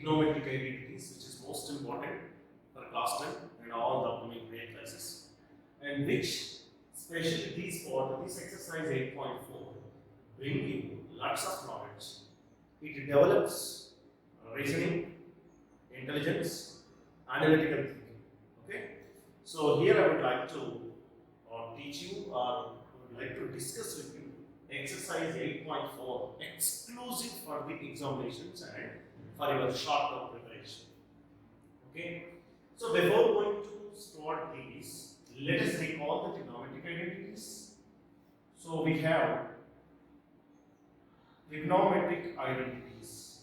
trigonometric identities, which is most important for class 10 and all the upcoming grade classes, and which especially this exercise 8.4 bring you lots of knowledge. It develops reasoning, intelligence, analytical thinking. Okay, so here I would like to teach you or would like to discuss with you exercise 8.4 exclusive for the examinations and for your short term preparation. Okay, so before going to start these, let us recall the trigonometric identities. So we have trigonometric identities.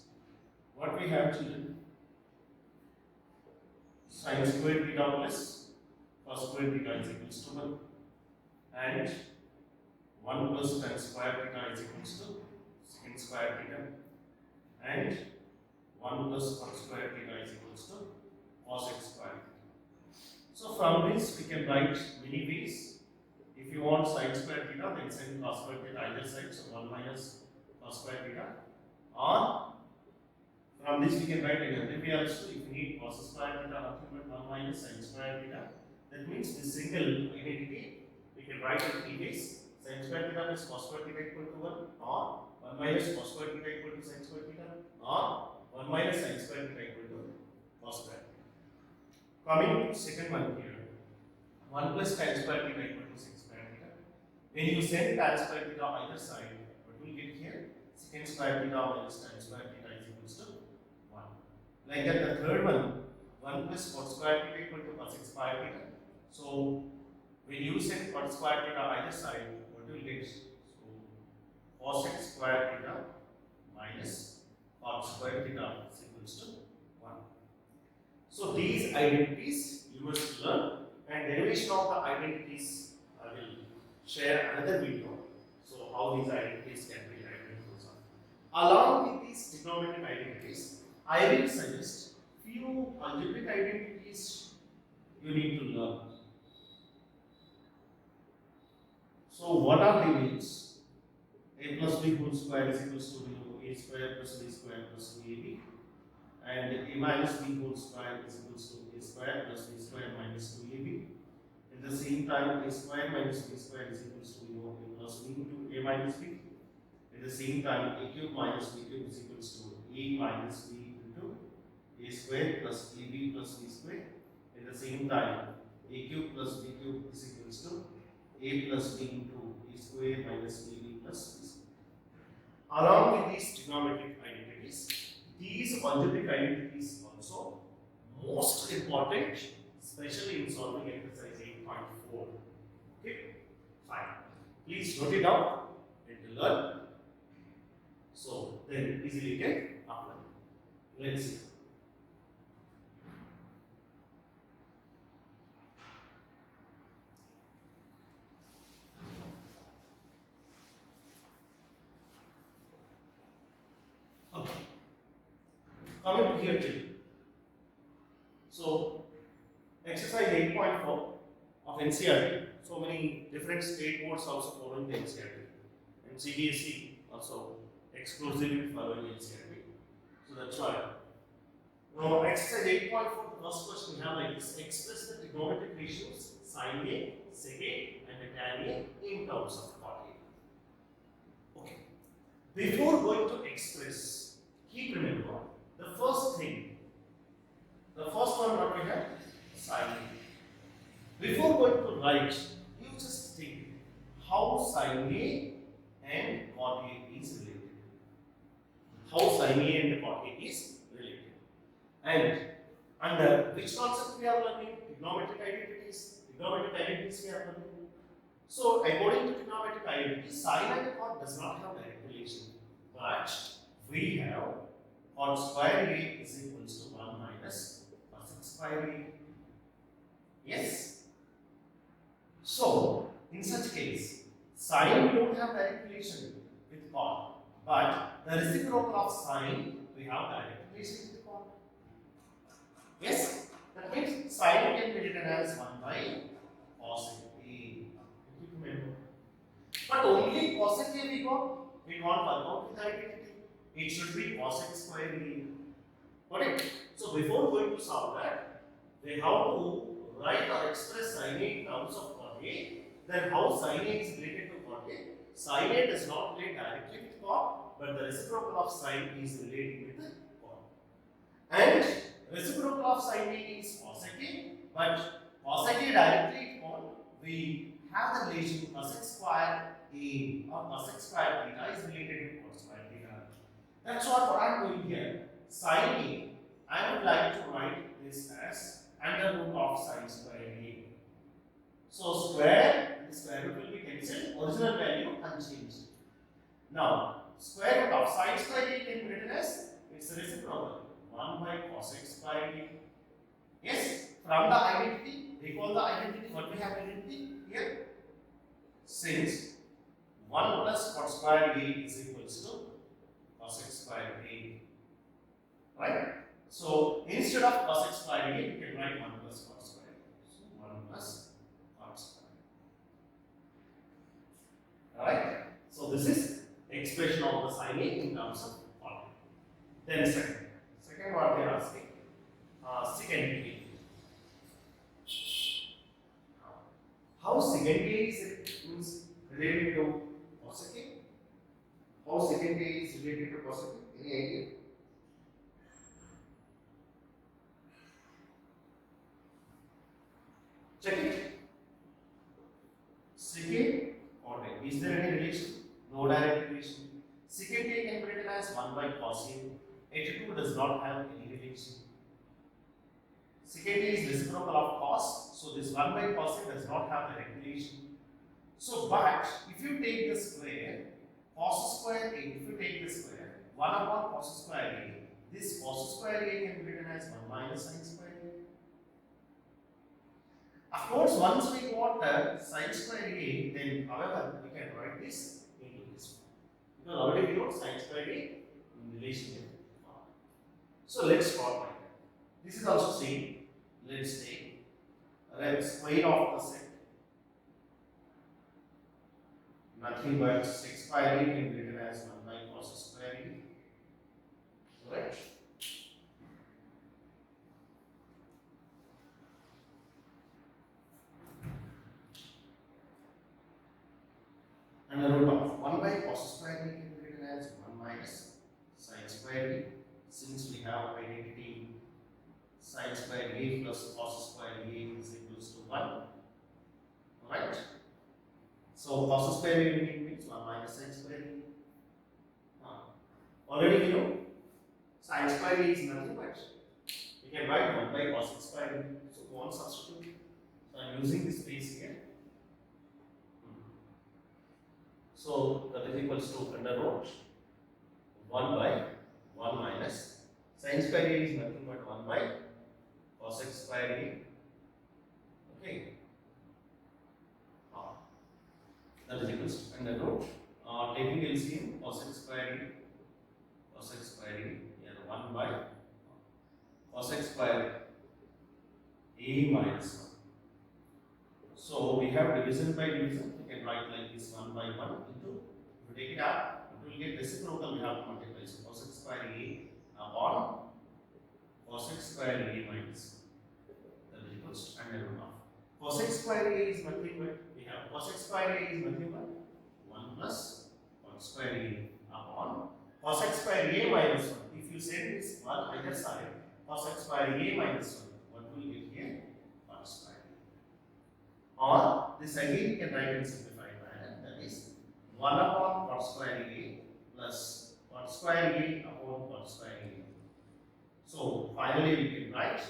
What we have, children? Sin squared theta plus cos squared theta is equals to 1, and 1 plus tan square theta is equals to secant square theta, and 1 plus cot square theta is equals to cos x square theta. So from this we can write many ways. If you want sin square theta, then sin cos square theta either side, so 1 minus cos square theta. Or from this we can write another way also. If you need cos square theta, nothing but 1 minus sin square theta. That means this single identity we can write in three ways. Sin square theta plus cos square theta equal to 1, or 1 minus cos square theta equal to sin square theta, or 1 minus sin square theta equal to cos square theta. Coming to second one here, 1 plus tan square theta equal to sin square theta. When you send tan square theta either side, what will get here? Secant square theta minus tan square theta is equals to 1. Like that, the third one, 1 plus cot square theta equal to cos square theta. So when you send cot square theta either side, what will get? So cos x square theta minus cot square theta is equals to 1. So these identities you must learn, and derivation of the identities I will share another video. So how these identities can be identified. Along with these trigonometric identities, I will suggest few algebraic identities you need to learn. So what are the names? A plus b whole square is equals to a square plus b square plus 2ab, and a minus b whole square is equals to a square plus b square minus 2ab. At the same time, a square minus b square is equals to a plus b into a minus b. At the same time, a cube minus b cube is equals to a minus b into a square plus ab plus b square. At the same time, a cube plus b cube is equals to a plus b into a square minus ab plus b square. Along with these trigonometric identities, these algebraic identities also most important, especially in solving exercise 8.4. Okay, fine. Please note it down and learn. So then easily can apply. Let's see. Okay. Coming to here too. So exercise 8.4 of NCERT. So many different state boards also following the NCERT, and CBSE also exclusively following NCERT. So that's why. Now exercise 8.4, the first question we have like this: express the trigonometric ratios sin A, sec A, and tan A in terms of cot A. Okay. Before going to express, keep remember the first thing. The first one what we have? Sin A. Before going to write, you just think how sin A and cot A is related. How sin A and cot A is related. And under which concept we are learning? Trigonometric identities. Trigonometric identities we are learning. So according to trigonometric identities, sin and cot does not have direct relation. But we have cot square A is equals to 1 minus cos square A. Yes. So in such case, sin we don't have direct relation with cot, but the reciprocal of sin we have direct relation with cot. Yes, that means sin can be written as 1 by cos A. Remember. But only cos A we got. We can't work out with identity. It should be cos x square A. Got it? So before going to solve that, we have to write or express sin A in terms of cot A. Then how sin A is related to cot A? Sin A does not relate directly with cot, but the reciprocal of sin is relating with cot. And reciprocal of sin A is cosec A, but cosec A directly with cot, we have the relation cosec square A or cosec square theta is related to cot square theta. That's what I am doing here. Sin A, I would like to write this as under root of sin square A. So square, the square root will be cancelled, original value unchanged. Now, square root of sin square A can be written as its reciprocal, 1 by cosec square A. Yes, from the identity, recall the identity, what we have identity here? Since 1 plus cot square A is equals to cosec square A. Right? So instead of cosec square A, you can write 1 plus cot square A. So 1 plus cot square A. Alright? So this is expression of the sin A in terms of cot A. Then second what they are asking, secant A. How secant A is related to cosec A? How secant A is related to cosec A? Any idea? Check it. Secant cot A. Is there any relation? No direct relation. Secant A can be written as 1 by cos A. H2 does not have any relation. Secant A is reciprocal of cos, so this 1 by cos A does not have direct relation. So, but if you take the square, cos square A, if you take the square, 1 upon cos square A, this cos square A can be written as 1 minus sin square A. Of course, once we got sin square A, then however, we can write this into this form. Because already we wrote sin square A in relation with R. So let's start like that. This is also same. Let's take square of the set. Nothing but 6 square A can be written as 1 by cos square A. Right? And the root of 1 by cos square A can be written as 1 minus sin square A. Since we have identity sin square A plus cos square A is equals to 1. Alright? So cos square A means 1 minus sin square A. Already we know sin square A is nothing but we can write 1 by cos square A. So go on substitute. So I am using this base here. So that is equals to under root 1 by 1 minus sin square A is nothing but 1 by cosec square A. Okay. That is equals to under root taking LCM cosec square A here 1 by cosec square A minus 1. So we have division by division. We can write like this 1 by 1 into, if you take it out, it will get reciprocal, we have to multiply. So cosec square A upon cosec square A minus 1. That is equals to under root of. Cosec square A is nothing but, we have cosec square A is nothing but 1 plus cos square A upon cosec square A minus 1. If you send this 1 either side, cosec square A minus 1, what will you get here? Cos square A. Or this again you can write in simplified manner, that is 1 upon cot square A plus cot square A upon cot square A. So finally we can write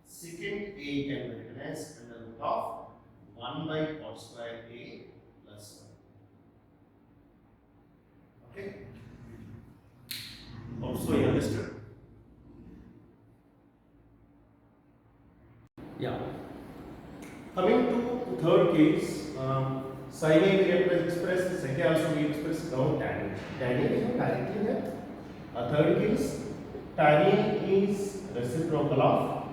secant A can be written as under root of 1 by cot square A plus 1. Okay? Also you understood? Yeah. Coming to third case, sin A we have expressed, second also we express now tan A. Tan A we have directly here. A third case, tan A is reciprocal of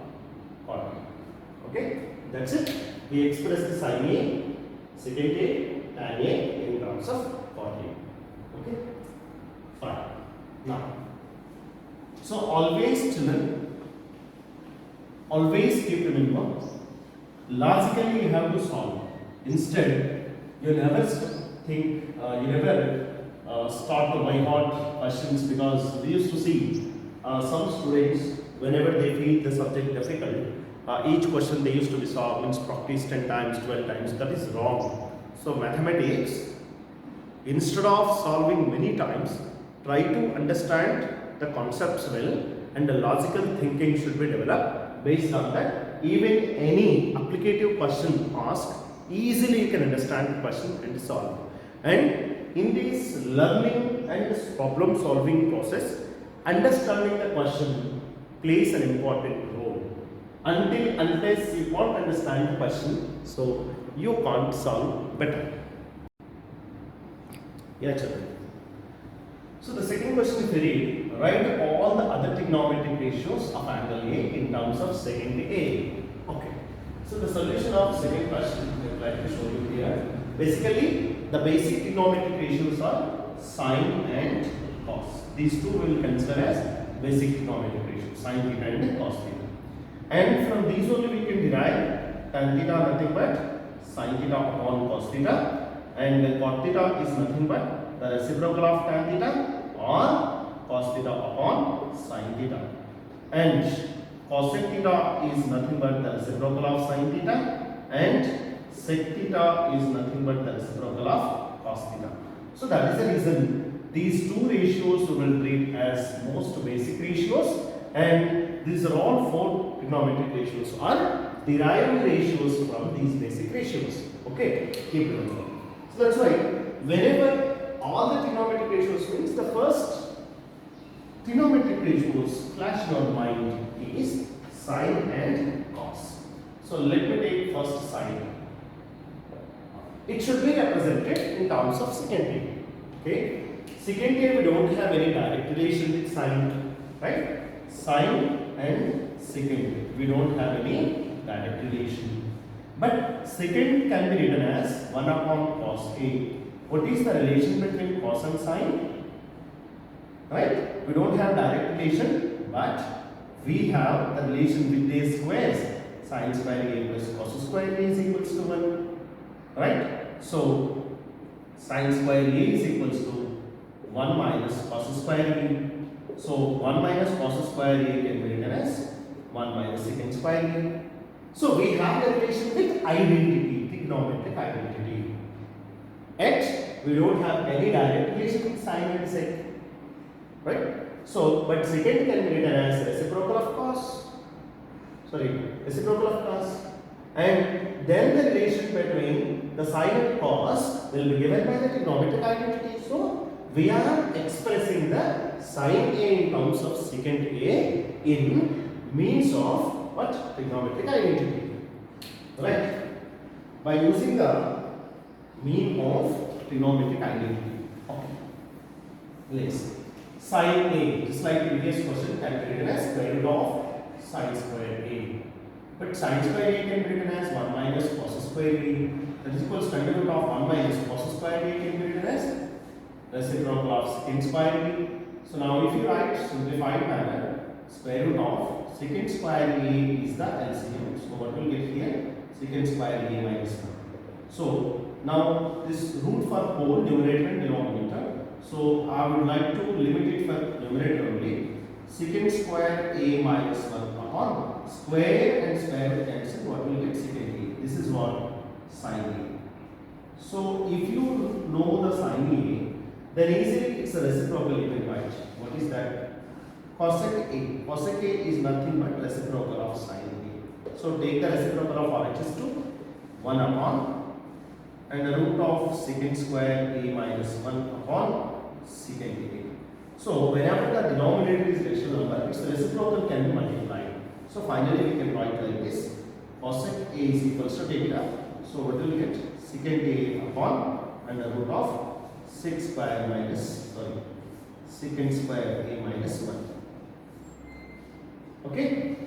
cot A. Okay, that's it. We express the sin A, secant A, tan A in terms of cot A. Okay, fine. Now, So always children, always keep remember, logically you have to solve. Instead, you never think, you never start to by heart questions, because we used to see some students, whenever they feel the subject difficult, each question they used to be solved means practice 10 times, 12 times. That is wrong. So mathematics, instead of solving many times, try to understand the concepts well, and the logical thinking should be developed. Based on that, even any applicative question asked, easily you can understand the question and solve. And in this learning and this problem solving process, understanding the question plays an important role. Unless you can't understand the question, so you can't solve better. Yeah, children. So the second question is very, write all the other trigonometric ratios of angle A in terms of secant A. Okay. So the solution of second question I would like to show you here. Basically, the basic trigonometric ratios are sine and cos. These two we will consider as basic trigonometric ratios, sine theta and cos theta. And from these only we can derive tan theta nothing but sine theta upon cos theta, and cot theta is nothing but the reciprocal of tan theta or cos theta upon sine theta, and cosec theta is nothing but the reciprocal of sine theta, and sec theta is nothing but the reciprocal of cos theta. So that is the reason these two ratios we will treat as most basic ratios, and these are all four trigonometric ratios are derived ratios from these basic ratios. Okay, keep remember. So that's why whenever all the trigonometric ratios means the first trigonometric ratios flash in our mind is sine and cos. So let me take first sine. It should be represented in terms of secant A. Okay, secant A we don't have any direct relation with sine, right? Sine and secant A we don't have any direct relation, but secant can be written as 1 upon cos A. What is the relation between cos and sine? Right? We don't have direct relation, but we have the relation with their squares. Sine square A plus cos square A is equals to 1. Right? So sine square A is equals to 1 minus cos square A. So 1 minus cos square A can be written as 1 minus secant square A. So we have the relation with identity, trigonometric identity. Yet we don't have any direct relation with sine and sec. Right? So, but secant can be written as reciprocal of cos. Reciprocal of cos. And then the relation between the sine and cos will be given by the trigonometric identity. So, we are expressing the sine A in terms of secant A in means of what? Trigonometric identity. Right? By using the mean of trigonometric identity. Okay. Let's sine A, just like previous question, can be written as square root of sine square A. But sine square A can be written as 1 minus cos square A. That is equals to square root of 1 minus cos square A can be written as reciprocal of secant square A. So now if you write simplified manner, square root of secant square A is the LCM. So what will get here? Secant square A minus 1. So now this root for whole numerator and denominator. So I would like to limit it for numerator only. Secant square A minus 1 upon square and square root cancel. What will get secant A? This is what sine A. So if you know the sine A, then easily it's a reciprocal you can write. What is that? Cosec A. Cosec A is nothing but reciprocal of sine A. So take the reciprocal of RHS to 1 upon and the root of secant square A minus 1 upon secant A. So whenever the denominator is rational number, its reciprocal can be multiplied. So finally we can write like this. Cosec A is equals to, take it up. So what will we get? Secant A upon and the root of secant square A minus 1. Okay?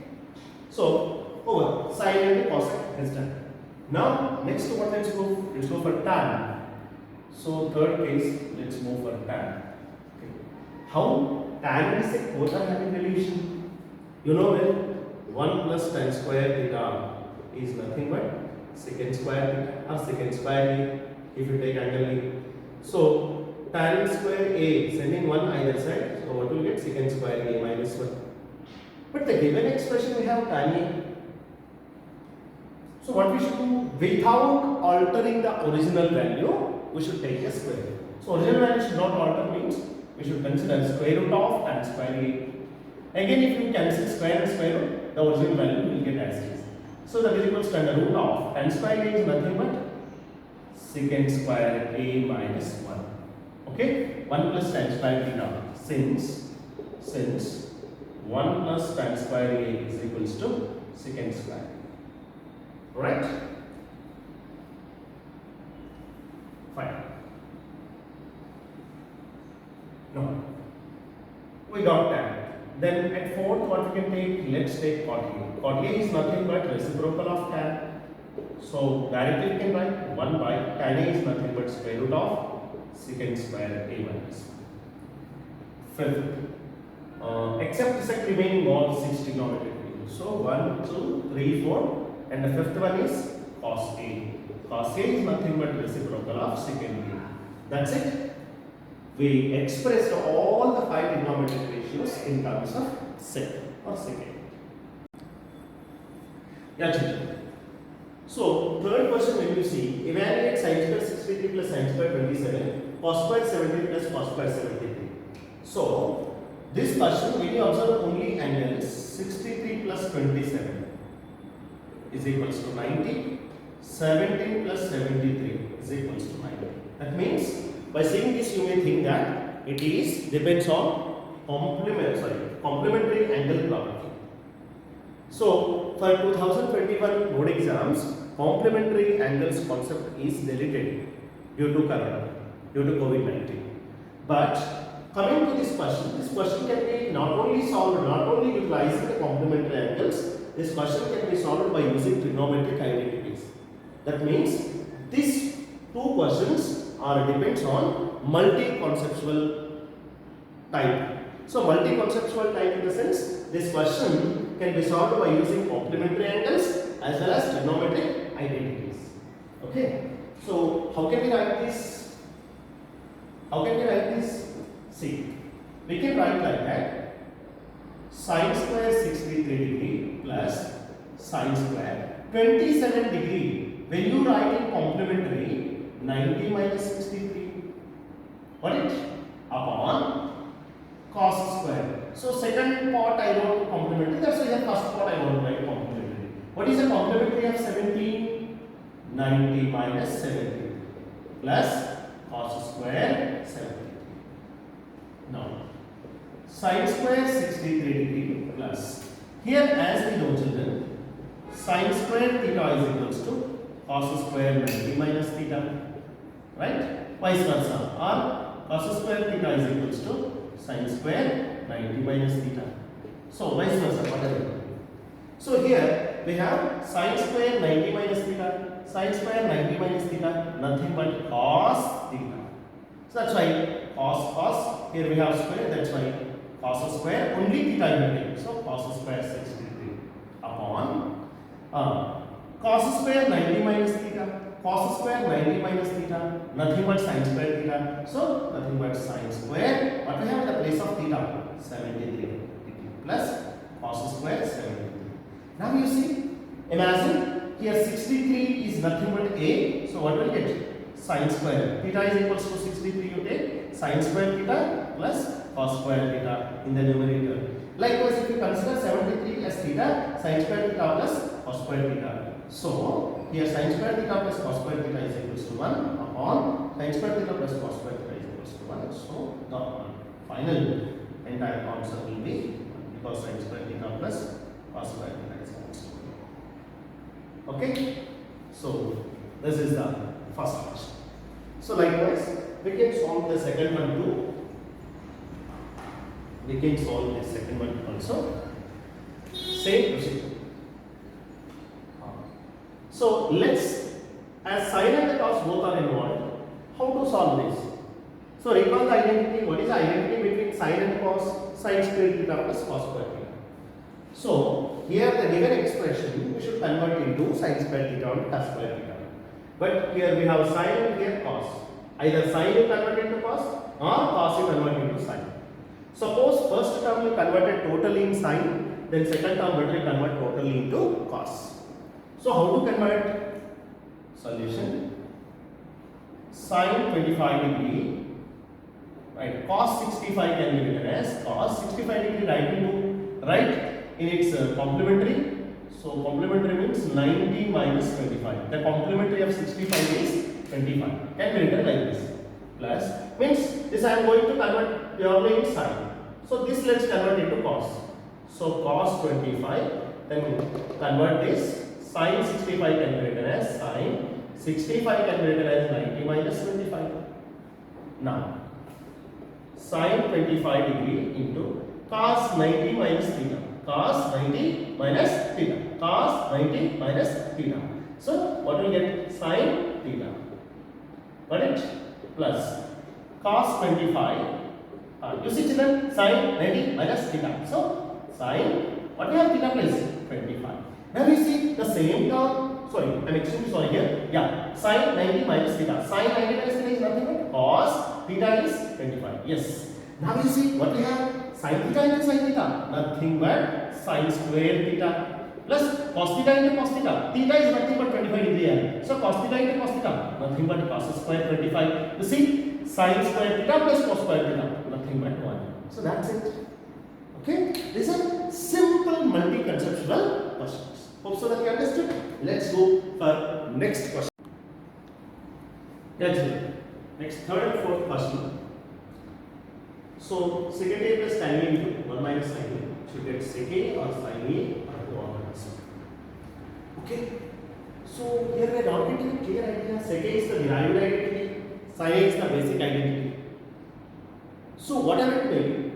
So over sine and cosec is done. Now next one, let's go for tan. So third case, let's move for tan. Okay. How tan and sec both are having relation. You know well, 1 plus tan square theta is nothing but secant square theta or secant square A if you take angle A. So tan square A, sending 1 either side, so what will get secant square A minus 1. But the given expression we have tan A. So what we should do, without altering the original value, we should take a square root. So original value should not alter means we should consider square root of tan square A. Again, if you cancel square and square root, the original value will get as is. So that is equals to the root of tan square A is nothing but secant square A minus 1. Okay, 1 plus tan square theta, since 1 plus tan square A is equals to secant square. Right? Fine. No. We got that. Then at fourth, what we can take? Let's take cot A. Cot A is nothing but reciprocal of tan. So directly we can write 1 by tan A is nothing but square root of secant square A minus 1. Fifth, except sec remaining all 6 trigonometric values. So 1, 2, 3, 4. And the fifth one is cos A. Cos A is nothing but reciprocal of secant A. That's it. We expressed all the 5 trigonometric ratios in terms of sec or secant. Yeah, children. So third question, when you see, evaluate sin square 63 plus sin square 27, cos square 70 plus cos square 73. So this question, when you observe only angles 63 plus 27 is equals to 90, 17 plus 73 is equals to 90. That means by seeing this you may think that it is depends on complementary angle property. So for 2021 board exams, complementary angles concept is deleted due to corona, due to COVID-19. But coming to this question can be not only solved, not only utilizing the complementary angles, this question can be solved by using trigonometric identities. That means these two questions are depends on multi-conceptual type. So multi-conceptual type in the sense, this question can be solved by using complementary angles as well as trigonometric identities. Okay. So how can we write this? See, we can write like that. Sin square 63 degree plus sin square 27 degree. When you write in complementary, 90 minus 63. What it? Upon cos square. So second part I wrote complementary. That's why the first part I want to write complementary. What is the complementary of 17? 90 minus 70 plus cos square 70. Now sin square 63 degree plus, here as we know children, sin square theta is equals to cos square 90 minus theta, right? Vice versa, or cos square theta is equals to sin square 90 minus theta. So vice versa, whatever. So here we have sin square 90 minus theta, sin square 90 minus theta, nothing but cos theta. So that's why cos, here we have square, that's why cos square only theta you take. So cos square 63 upon cos square 90 minus theta, cos square 90 minus theta, nothing but sin square theta. So nothing but sin square. What we have at the place of theta? 73 degree plus cos square 73. Now you see, imagine here 63 is nothing but a. So what will you get? Sin square theta is equals to 63. You take sin square theta plus cos square theta in the numerator. Likewise, if you consider 73 as theta, sin square theta plus cos square theta. So here sin square theta plus cos square theta is equals to 1 upon sin square theta plus cos square theta is equals to 1. So the final entire answer will be 1 because sin square theta plus cos square theta is equals to 1. Okay. So this is the first question. So likewise, we can solve the second one too. We can solve the second one also. Same procedure. So let's, as sin and the cos both are involved, how to solve this? So recall the identity. What is the identity between sin and cos? Sin square theta plus cos square theta. So here the given expression we should convert into sin square theta or cos square theta. But here we have sin and here cos. Either sin you convert into cos or cos you convert into sin. Suppose first term you converted totally in sin, then second term better you convert totally into cos. So how to convert? Solution. Sin 25 degree, right? Cos 65 can be written as cos 65 degree right in its complementary. So complementary means 90 minus 25. The complementary of 65 is 25. Can be written like this. Plus means this I am going to convert purely in sin. So this let's convert into cos. So cos 25. Then convert this. Sin 65 can be written as sin 65 can be written as 90 minus 25. Now sin 25 degree into cos 90 minus theta. Cos 90 minus theta. Cos 90 minus theta. So what will get? Sin theta. Got it? Plus cos 25. You see children, sin 90 minus theta. So sin, what we have theta place? 25. Now we see the same term. Sorry, I'm extremely sorry here. Yeah, sin 90 minus theta. Sin 90 minus theta is nothing but cos theta is 25. Yes. Now you see what we have? Sin theta into sin theta. Nothing but sin square theta. Plus cos theta into cos theta. Theta is nothing but 25 degree here. So cos theta into cos theta. Nothing but cos square 25. You see? Sin square theta plus cos square theta. Nothing but 1. So that's it. Okay? These are simple multi-conceptual questions. Hope so that you understood. Let's go for next question. That's it. Next, third and fourth question. So secant A plus tan A into 1 minus sin A should get sec A or sin A or 1 minus. Okay. So here we are not getting a clear idea. Sec A is the derived identity, sin A is the basic identity. So whatever it may be,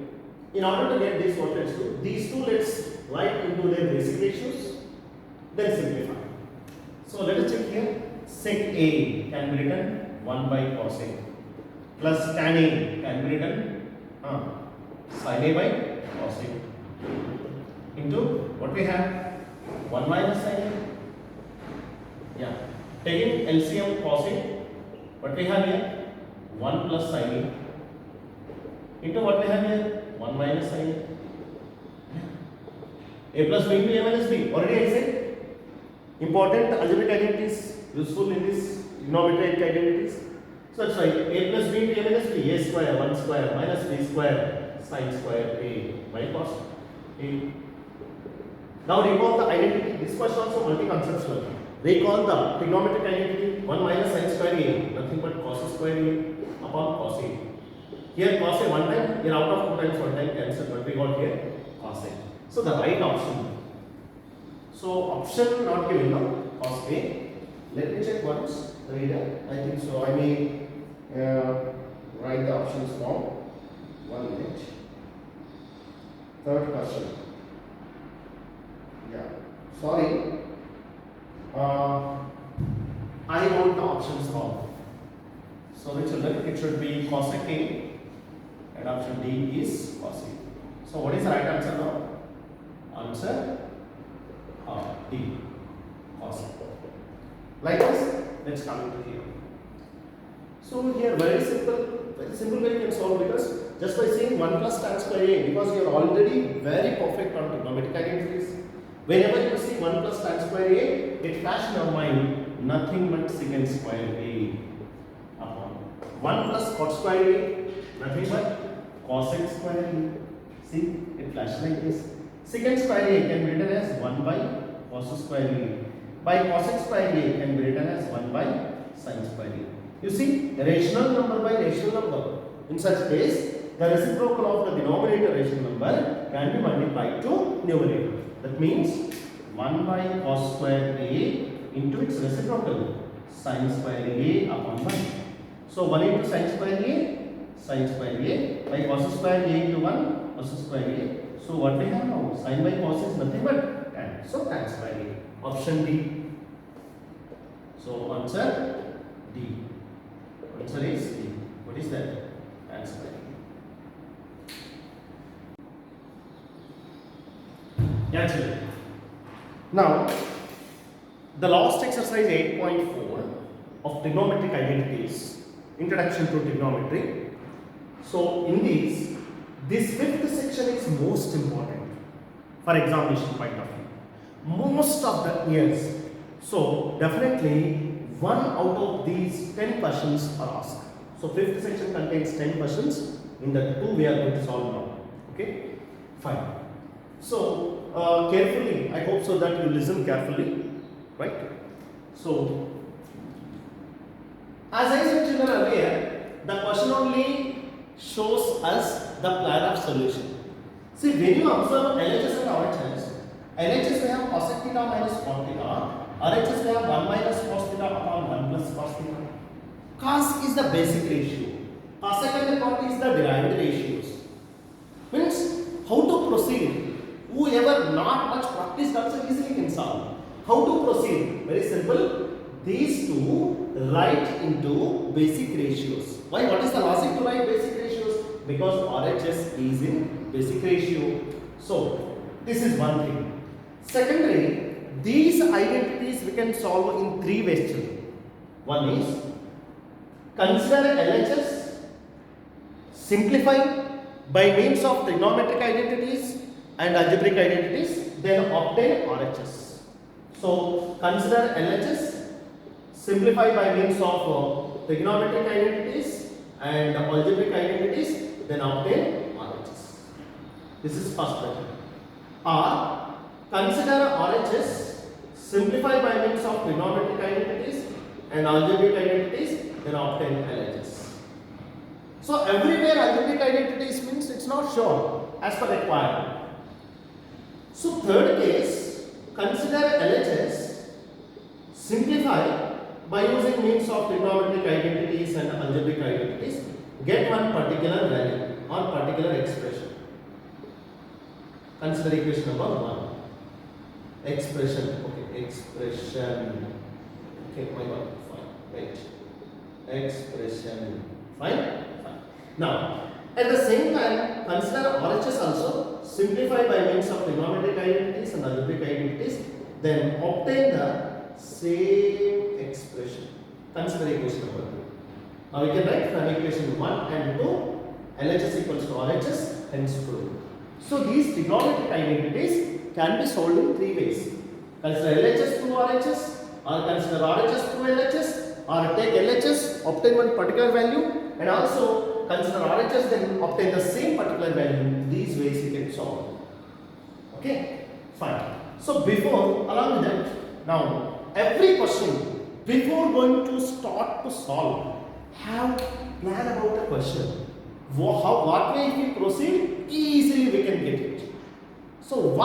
in order to get this, what let's do? These two let's write into their basic ratios. Then simplify. So let us check here. Sec A can be written 1 by cos A plus tan A can be written sin A by cos A into what we have 1 minus sin A. Yeah, taking LCM cos A, what we have here 1 plus sin A into what we have here 1 minus sin A plus B into A minus B. Already I said. Important algebraic identities useful in this trigonometric identities. So that's right. A plus B into A minus B. A square 1 square minus B square sin square A by cos A. Now recall the identity. This question also multi-conceptual. Recall the trigonometric identity 1 minus sin square A. Nothing but cos square A upon cos A. Here cos A 1 time. Here out of 2 times 1 time cancel. But we got here cos A. So the right option. So option not given, no? Cos A. Let me check once, reader. I think so. I may write the options wrong. 1 minute. Third question. Yeah. Sorry. I wrote the options wrong. So the children, it should be cos A and option D is cos A. So what is the right answer now? Answer D. Cos A. Like this, let's come to here. So here very simple way you can solve, because just by saying 1 plus tan square A, because you are already very perfect on trigonometric identities. Whenever you see 1 plus tan square A, it flash in your mind nothing but secant square A upon 1 plus cot square A, nothing but cosec square A. See, it flashes like this. Secant square A can be written as 1 by cos square A. By cosec square A can be written as 1 by sin square A. You see, rational number by rational number. In such case, the reciprocal of the denominator rational number can be multiplied to numerator. That means 1 by cos square A into its reciprocal sin square A upon 1. So 1 into sin square A, sin square A by cos square A into 1 cos square A. So what we have now? Sin by cos is nothing but tan. So tan square A. Option D. So answer D. Answer is D. What is that? Yeah, children. Now, the last exercise 8.4 of trigonometric identities, introduction to trigonometry. So, in this fifth section is most important for examination point of view. Most of the years. So, definitely one out of these 10 questions are asked. So, fifth section contains 10 questions. In the two we are going to solve now. Okay, fine. So, carefully, I hope so that you listen carefully, right? So, as I said children earlier, the question only shows us the plan of solution. See, when you observe LHS and RHS, LHS we have cosec theta minus cot theta, RHS we have 1 minus cos theta upon 1 plus cos theta. Cos is the basic ratio. Cosec and cot is the derived ratios. Means how to proceed. Whoever not much practice also easily can solve. How to proceed? Very simple. These two write into basic ratios. Why? What is the logic to write basic ratios? Because RHS is in basic ratio. So this is one thing. Secondly, these identities we can solve in three ways. One is consider LHS, simplify by means of trigonometric identities and algebraic identities, then obtain RHS. So consider LHS, simplify by means of trigonometric identities and algebraic identities, then obtain RHS. This is first method. Or consider RHS, simplify by means of trigonometric identities and algebraic identities, then obtain LHS. So everywhere algebraic identities means it's not sure as per requirement. So third case, consider LHS, simplify by using means of trigonometric identities and algebraic identities, get one particular value or particular expression. Consider equation number 1. Expression, okay, expression, okay, my God, fine, wait, expression, fine. Now, at the same time, consider RHS also, simplify by means of trigonometric identities and algebraic identities, then obtain the same expression. Consider equation number 2. Now we can write from equation 1 and 2, LHS equals to RHS, hence proved. So these trigonometric identities can be solved in three ways. Consider LHS through RHS, or consider RHS through LHS, or take LHS, obtain one particular value, and also consider RHS, then obtain the same particular value. These ways you can solve. Okay, fine. So before, along with that, now every question, before going to start to solve, have plan about the question. What way if we proceed, easily we can get it. So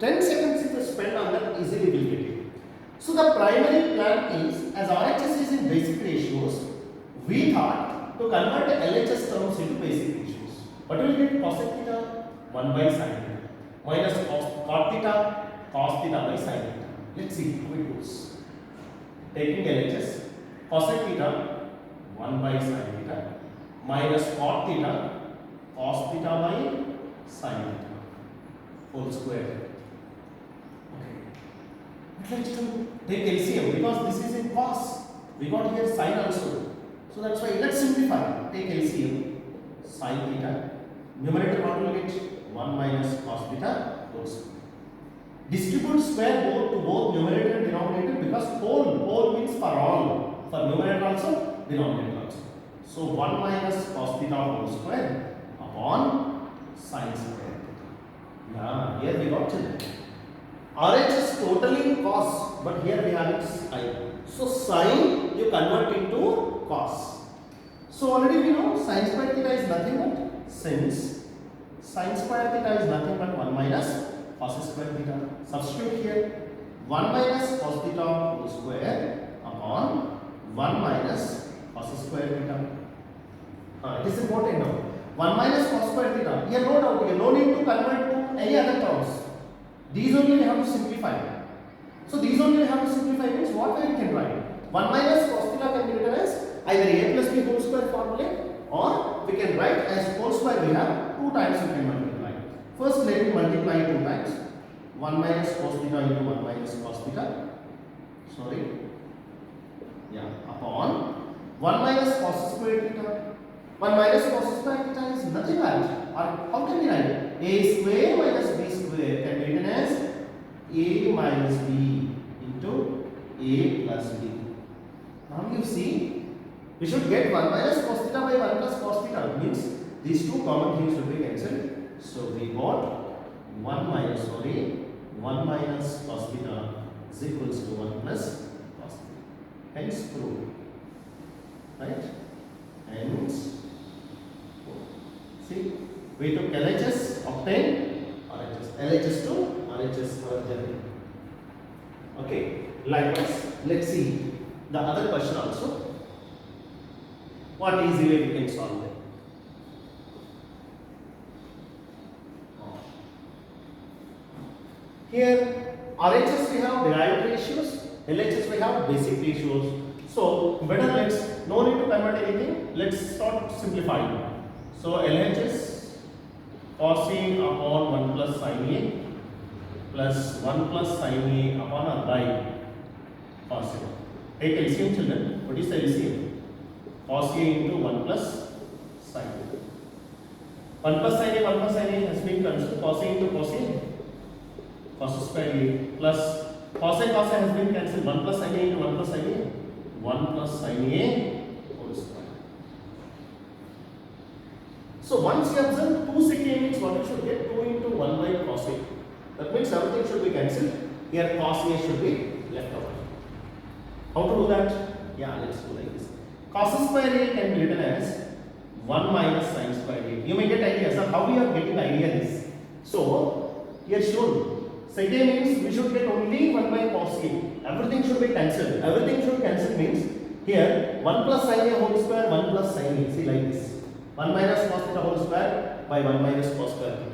10 seconds if we spend on that, easily we will get it. So the primary plan is, as RHS is in basic ratios, we thought to convert the LHS terms into basic ratios. What will we get? Cosec theta 1 by sin theta minus cot theta cos theta by sin theta. Let's see how it goes. Taking LHS, cosec theta 1 by sin theta minus cot theta cos theta by sin theta whole square. Okay. Let's take LCM because this is in cos. We got here sin also. So that's why let's simplify. Take LCM sin theta. Numerator what will get? 1 minus cos theta whole square. Distribute square both to both numerator and denominator because whole means for all. For numerator also, denominator also. So 1 minus cos theta whole square upon sin square. Yeah, here we got it. RH is totally in cos, but here we have it sin. So sin you convert into cos. So already we know sin square theta is nothing but, since sin square theta is nothing but 1 minus cos square theta. Substitute here 1 minus cos theta whole square upon 1 minus cos square theta. It is important now. 1 minus cos square theta. Here no doubt, here no need to convert to any other terms. These only we have to simplify. So these only we have to simplify means what way we can write? 1 minus cos theta can be written as either a plus b whole square formula, or we can write as whole square we have 2 times we can multiply. First let me multiply 2 times. 1 minus cos theta into 1 minus cos theta. Sorry. Yeah, upon 1 minus cos square theta. 1 minus cos square theta is nothing but, or how can we write? A square minus b square can be written as a minus b into a plus b. Now you see, we should get 1 minus cos theta by 1 plus cos theta. Means these two common things should be cancelled. So we got 1 minus cos theta is equals to 1 plus cos theta. Hence proved. Right? Hence, see, we took LHS, obtain RHS. LHS to RHS merger. Okay, likewise, let's see the other question also. What easy way we can solve it? Here, RHS we have derived ratios, LHS we have basic ratios. So, better let's, no need to convert anything, let's start simplifying. So, LHS cos A upon 1 plus sin A plus 1 plus sin A upon a by cos A. Take LCM children, what is the LCM? Cos A into 1 plus sin A. 1 plus sin A has been cancelled, cos A into cos A, cos square A plus cos A has been cancelled, 1 plus sin A into 1 plus sin A. 1 plus sin A whole square. So once you observe 2 sec A means what you should get? 2 into 1 by cos A. That means everything should be cancelled. Here cos A should be left out. How to do that? Yeah, let's do like this. Cos square A can be written as 1 minus sin square A. You may get idea, sir, how we are getting idea is. So here should. Sec A means we should get only 1 by cos A. Everything should be cancelled. Everything should cancel means here 1 plus sin A whole square, 1 plus sin A. See like this. 1 minus cos theta whole square by 1 minus cos square theta.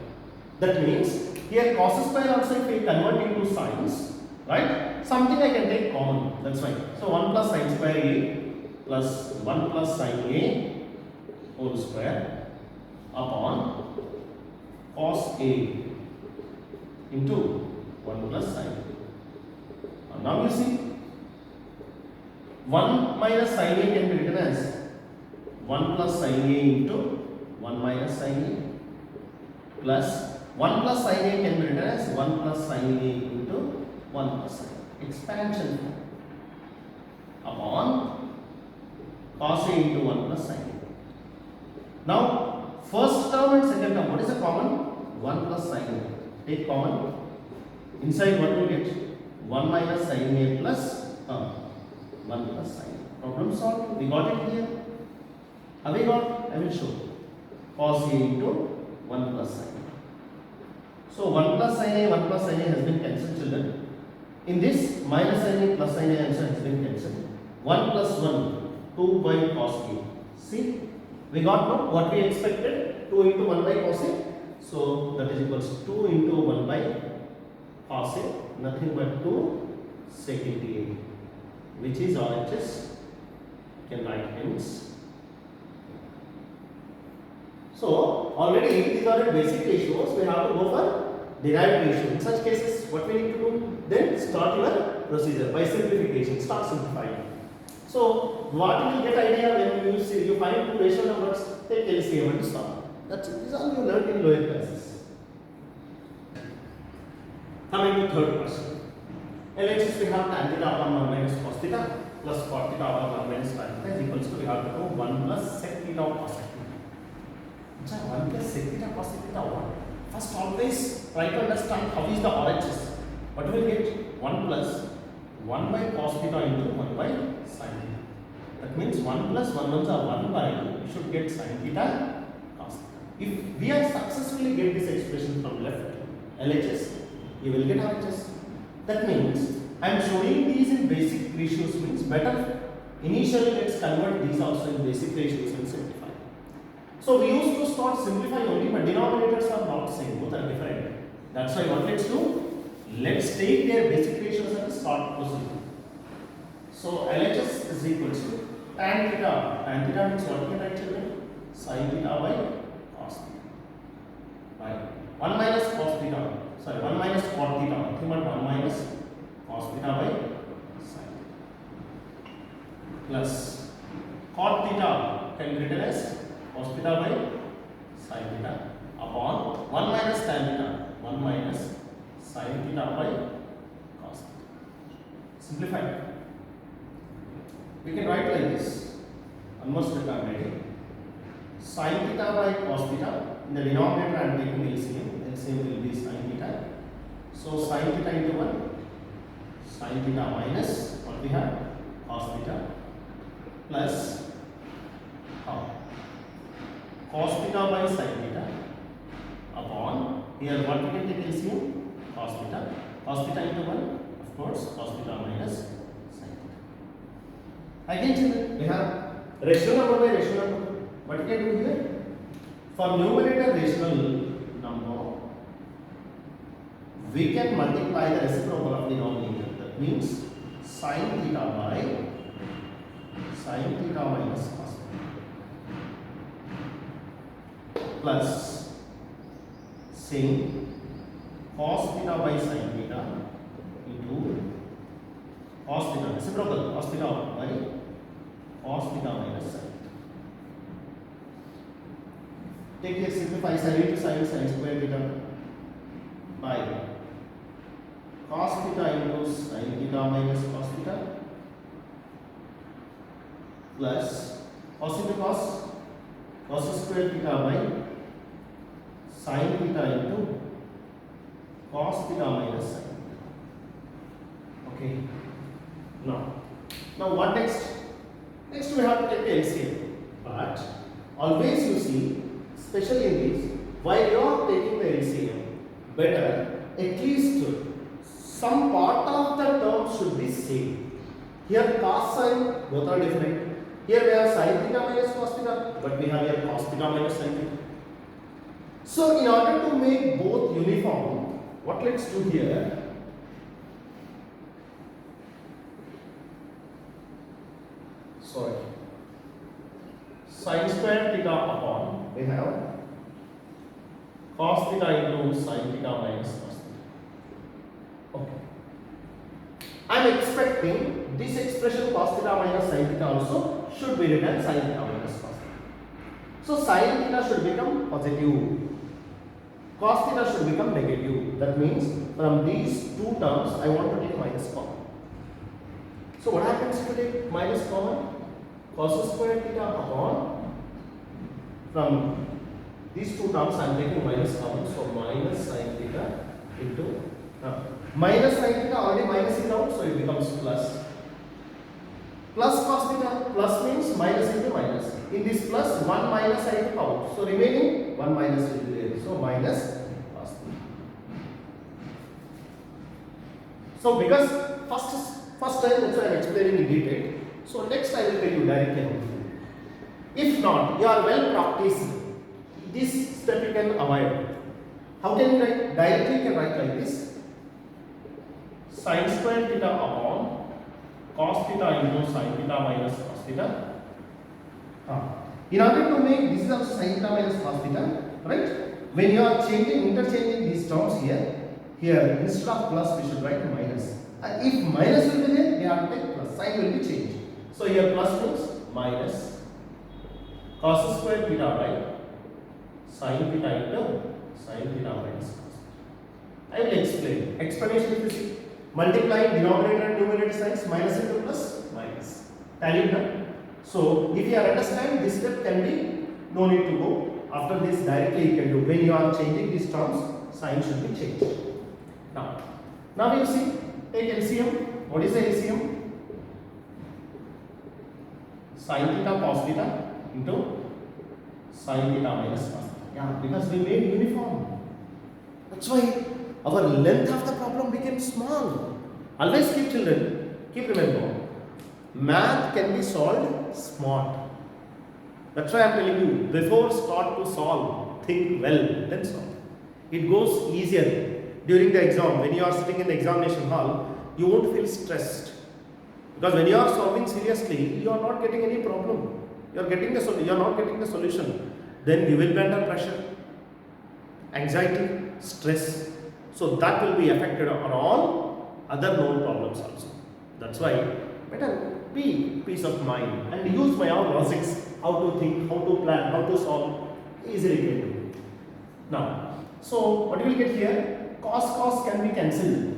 That means here cos square also if we convert into sines, right? Something I can take common. That's fine. So 1 plus sin square A plus 1 plus sin A whole square upon cos A into 1 plus sin A. Now you see 1 minus sin A can be written as 1 plus sin A into 1 minus sin A plus 1 plus sin A can be written as 1 plus sin A into 1 plus sin A. Expansion upon cos A into 1 plus sin A. Now first term and second term, what is the common? 1 plus sin A. Take common. Inside what will get? 1 minus sin A plus 1 plus sin A. Problem solved. We got it here. Have we got? I will show. Cos A into 1 plus sin A. So 1 plus sin A, 1 plus sin A has been cancelled, children. In this, minus sin A plus sin A answer has been cancelled. 1 plus 1, 2 by cos A. See, we got no? What we expected? 2 into 1 by cos A. So that is equals to 2 into 1 by cos A, nothing but 2 sec A, which is RHS. You can write hence. So already these are the basic ratios. We have to go for derived ratio. In such cases, what we need to do? Then start your procedure by simplification. Start simplifying. So what you will get idea when you see you find two ratio numbers, take LCM and stop. That's it. This is all you learned in lower classes. Coming to third question. LHS we have tan theta upon 1 minus cos theta plus cot theta upon 1 minus tan theta is equals to we have to go 1 plus sec theta of cos theta. 1 plus sec theta cos theta what? First always try to understand how is the RHS. What will we get? 1 plus 1 by cos theta into 1 by sin theta. That means 1 plus 1 ones are 1 by, you should get sin theta cos theta. If we are successfully get this expression from left, LHS, you will get RHS. That means I am showing these in basic ratios means better. Initially let's convert these also in basic ratios and simplify. So we used to start simplifying only, but denominators are not same, both are different. That's why what let's do? Let's take their basic ratios and start procedure. So LHS is equal to tan theta. Tan theta means what can I write children? Sin theta by cos theta. By 1 minus cos theta. Sorry, 1 minus cot theta. theta by sin theta upon 1 minus tan theta, 1 minus sin theta by cos theta. Simplified. We can write like this. Almost we are ready. Sin theta by cos theta. In the denominator I am taking LCM. LCM will be sin theta. So sin theta into 1. Sin theta minus what we have? Cos theta plus how? Cos theta by sin theta upon here what we can take LCM? Cos theta. Cos theta into 1, of course, cos theta minus sin theta. Again, children, we have rational number by rational number. What we can do here? For numerator rational number, we can multiply the reciprocal of denominator. That means sin theta by sin theta minus cos theta plus same cos theta by sin theta into cos theta, reciprocal cos theta by cos theta minus sin theta. Take here, simplify sin into sin square theta by cos theta into sin theta minus cos theta plus cos into cos square theta by sin theta into cos theta minus sin theta. Okay. Now what next? Next we have to take the LCM. But always you see, especially in this, while you are taking the LCM, better at least some part of the term should be same. Here cos sin both are different. Here we have sin theta minus cos theta, but we have here cos theta minus sin theta. So in order to make both uniform, what let's do here? Sorry. Sin square theta upon we have cos theta into sin theta minus cos theta. Okay. I am expecting this expression cos theta minus sin theta also should be written sin theta minus cos theta. So sin theta should become positive. Cos theta should become negative. That means from these two terms I want to take minus common. So what happens if you take minus common? Cos square theta upon, from these two terms I am taking minus common, so minus sin theta into minus sin theta, already minus is out, so it becomes plus. Plus cos theta, plus means minus into minus. In this plus, 1 minus I took out, so remaining 1 minus will be there, so minus cos theta. So because first time that's why I am explaining in detail. So next I will tell you directly. If not, you are well practiced, this step you can avoid. How can you write? Directly you can write like this. Sin square theta upon cos theta into sin theta minus cos theta. In order to make this is also sin theta minus cos theta, right? When you are interchanging these terms here instead of plus we should write minus. If minus will be there, we have to take plus. Sign will be changed. So here plus means minus cos square theta by sin theta into sin theta minus cos theta. I will explain. Explanation if you see. Multiplying denominator and numerator signs, minus into plus, minus. Tally done. So if you understand, this step can be, no need to go. After this directly you can do. When you are changing these terms, sign should be changed. Now you see, take LCM. What is the LCM? Sin theta cos theta into sin theta minus cos theta. Yeah, because we made uniform. That's why our length of the problem became small. Always keep children, keep remember, math can be solved smart. That's why I am telling you, before start to solve, think well, then solve. It goes easier. During the exam, when you are sitting in the examination hall, you won't feel stressed. Because when you are solving seriously, you are not getting any problem. You are getting you are not getting the solution. Then you will be under pressure, anxiety, stress. So that will be affected on all other known problems also. That's why better be peace of mind and use my own logics. how to think, how to plan, how to solve, easily can do. Now, so what you will get here, cos can be cancelled.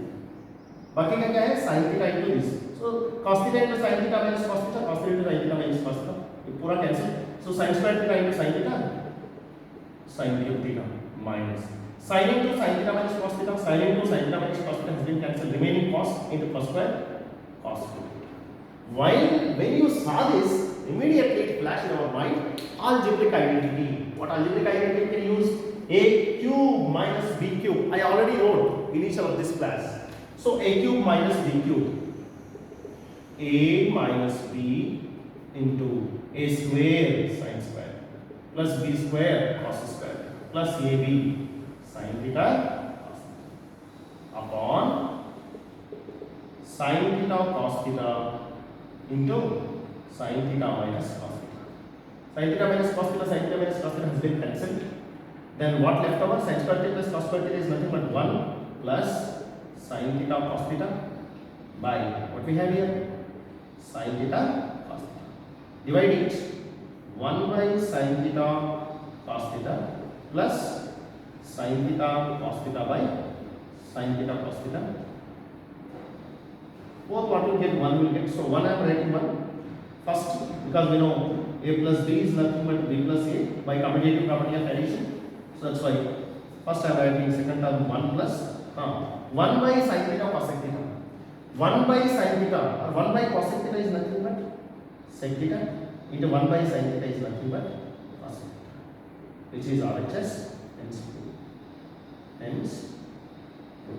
बाकी का क्या है sin theta into this. So cos theta into sin theta minus cos theta, cos theta into sin theta minus cos theta. ये पूरा cancel. So sin square theta into sin theta, sin cube theta minus sin into sin theta minus cos theta, sin into sin theta minus cos theta has been cancelled. Remaining cos into cos square, cos cube. While when you saw this, immediately it flashed in our mind algebraic identity. What algebraic identity can use? A cube minus b cube. I already wrote initial of this class. So a cube minus b cube. A minus b into a square sin square plus b square cos square plus ab sin theta cos theta upon sin theta cos theta into sin theta minus cos theta. Sin theta minus cos theta, sin theta minus cos theta has been cancelled. Then what left over? Sin square theta plus cos square theta is nothing but 1 plus sin theta cos theta by what we have here? Sin theta cos theta. Divide it 1 by sin theta cos theta plus sin theta cos theta by sin theta cos theta. Both what will get 1 will get. So 1 I am writing 1 first because we know a plus b is nothing but b plus a by commutative property of addition. So that's why first I am writing second term 1 plus 1 by sin theta cosec theta. 1 by sin theta or 1 by cosec theta is nothing but sec theta into 1 by sin theta is nothing but cosec theta, which is RHS hence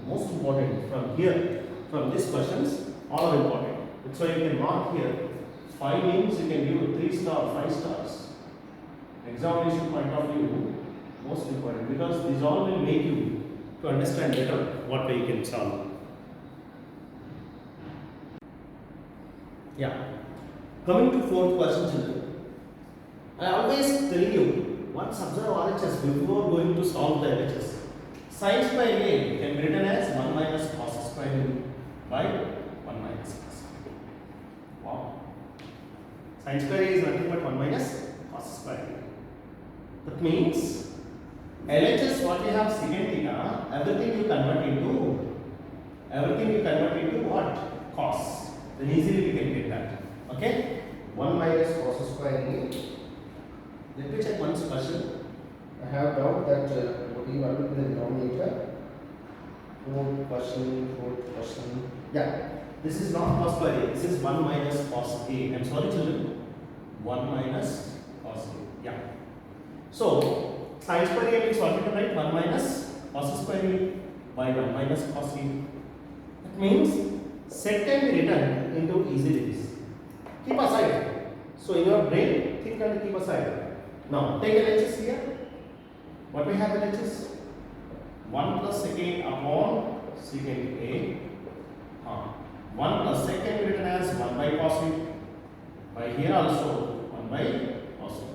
most important from here, from these questions, all are important. That's why you can mark here 5 names, you can give 3 stars, 5 stars. Examination point of view, most important because these all will make you to understand better what way you can solve. Yeah. Coming to fourth question, children. I always tell you once observe RHS before going to solve the LHS. Sin square A can be written as 1 minus cos square by 1 minus cos. Wow. Sin square A is nothing but 1 minus cos square A. That means LHS what you have secant theta, everything you convert into what? Cos. Then easily we can get that. Okay? 1 minus cos square A. Let me check one question. I have doubt that what will be the denominator. Fourth question. Yeah. This is not cos square A. This is 1 minus cos A. I'm sorry children. 1 minus cos A. Yeah. So sin square A means what we can write? 1 minus cos square A by 1 minus cos A. That means sec can be written into easily this. Keep aside. So in your brain, think and keep aside. Now take LHS here. What we have LHS? 1 plus secant upon secant A. 1 plus sec can be written as 1 by cos A. By here also 1 by cos A.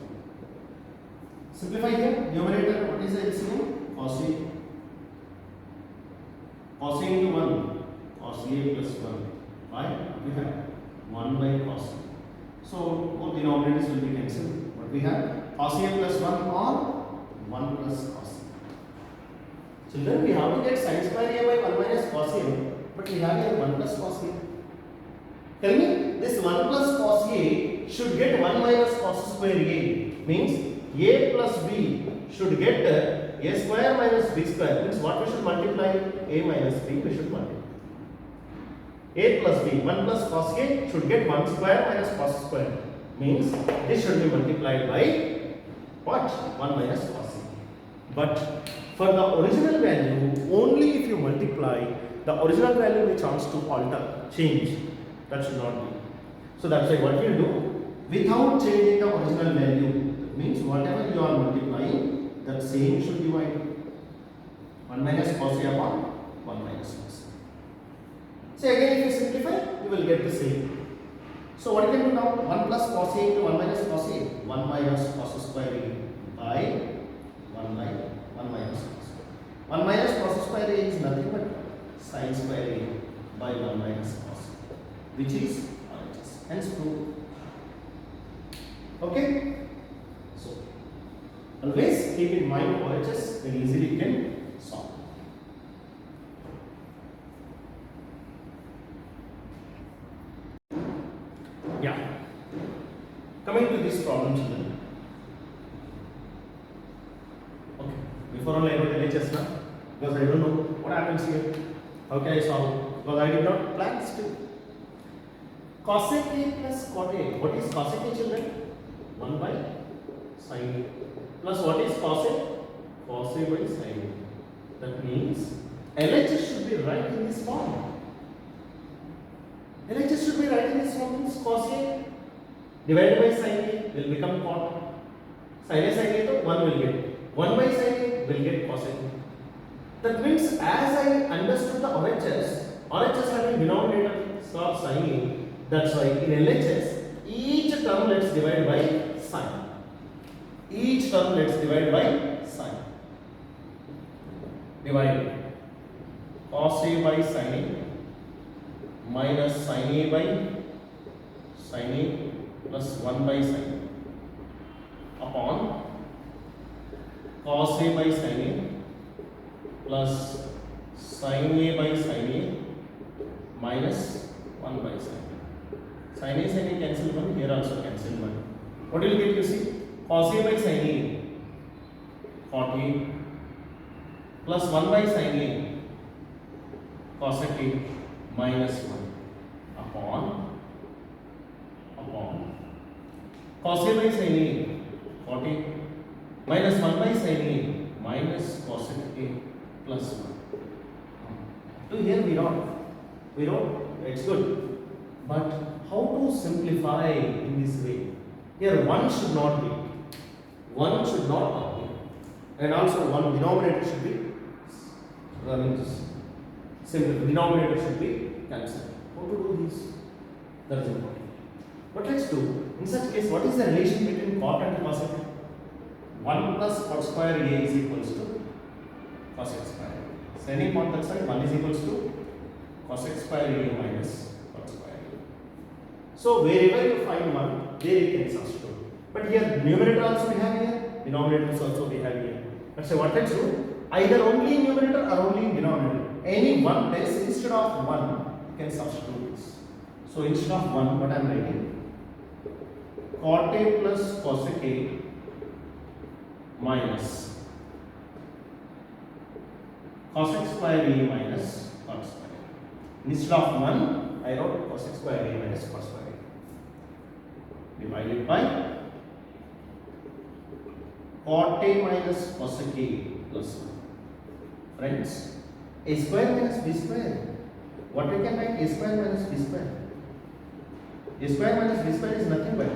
Simplify here. Numerator, what is the LCM? Cos A. Cos A into 1. Cos A plus 1 by we have 1 by cos A. So both denominators will be cancelled. What we have? Cos A plus 1 or 1 plus cos A. Children, we have to get sin square A by 1 minus cos A, but we have here 1 plus cos A. Tell me, this 1 plus cos A should get 1 minus cos square A. Means A plus B should get A square minus B square. Means what we should multiply? A minus B we should multiply. A plus B, 1 plus cos A should get 1 square minus cos square. Means this should be multiplied by what? 1 minus cos A. But for the original value, only if you multiply, the original value may chance to alter, change. That should not be. So that's why what you do, without changing the original value, means whatever you are multiplying, that same should divide. 1 minus cos A upon 1 minus cos A. So again, if you simplify, you will get the same. So what you can do now? 1 plus cos A into 1 minus cos A. 1 minus cos square A by 1 by 1 minus cos A. 1 minus cos square A is nothing but sin square A by 1 minus cos A, which is RHS. Hence proof. Okay? Always keep in mind RHS and easily you can solve. Yeah. Coming to this problem, children. Okay. Before all I wrote LHS now, because I don't know what happens here. How can I solve? Because I did not plan still. Cosec A plus cot A. What is cosec A, children? 1 by sin A. Plus what is cos A? Cos A by sin A. That means LHS should be right in this form. LHS should be right in this form. Means cos A divided by sin A will become cot. Sin A sin A, so 1 will get. 1 by sin A will get cos A. That means as I understood the RHS having denominator of sin A. That's why in LHS, each term let's divide by sin. Each term let's divide by sin. Divide cos A by sin A minus sin A by sin A plus 1 by sin A upon cos A by sin A plus sin A by sin A minus 1 by sin A. Sin A cancel 1, here also cancel 1. What will you get? You see, cos A by sin A, cot A, plus 1 by sin A, cosec A, minus 1, upon cos A by sin A, cot A, minus 1 by sin A, minus cosec A, plus 1. To here we wrote, it's good. But how to simplify in this way? Here 1 should not be. 1 should not be. And also 1 denominator should be simple. Denominator should be cancelled. How to do this? That is important. But let's do. In such case, what is the relation between cot and cosec? 1 plus cot square A is equals to cosec square. Sending on that side, 1 is equals to cosec square A minus cot square A. So wherever you find 1, there you can substitute. But here numerator also we have here, denominators also we have here. Let's say what let's do? Either only in numerator or only in denominator. Any one place instead of 1, you can substitute this. So instead of 1, what I am writing? Cot A plus cosec A minus cosec square A minus cot square A. Instead of 1, I wrote cosec square A minus cos square A. Divided by cot A minus cosec A plus 1. Friends, A square minus B square. What we can write? A square minus B square. A square minus B square is nothing but